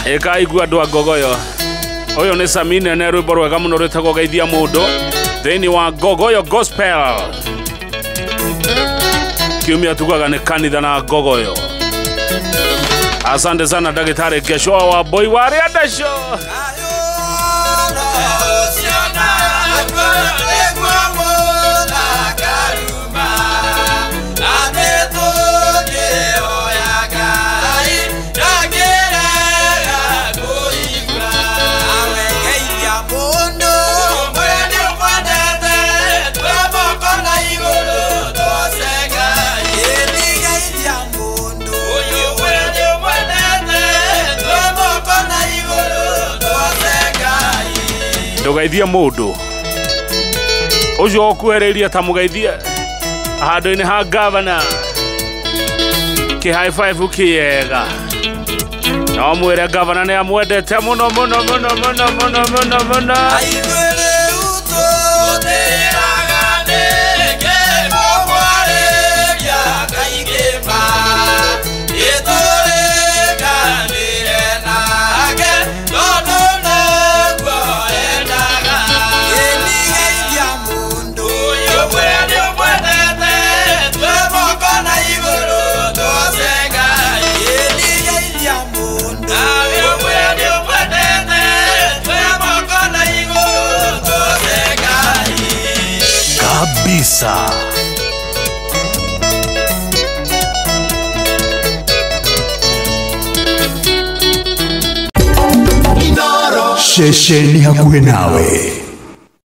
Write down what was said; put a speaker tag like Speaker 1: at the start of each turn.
Speaker 1: Eka igua andu a Gogoyo. Oyo ni Samine ne rwimbo rwega muno rwitagwo Geithia Mundu thiini wa Gogoyo Gospel. Kiumia tugaga ni kanitha na Gogoyo. Asante sana Dagitari Geshoa wa Boy Waria Dasho. Geithia Mundu ucio okwereria ta mugeithia handu-ini ha governor ki high five kiega no mwire governor ni amwendete muno muno muno muno muno muno muno kabisa.
Speaker 2: Shesheni hakuwe nawe.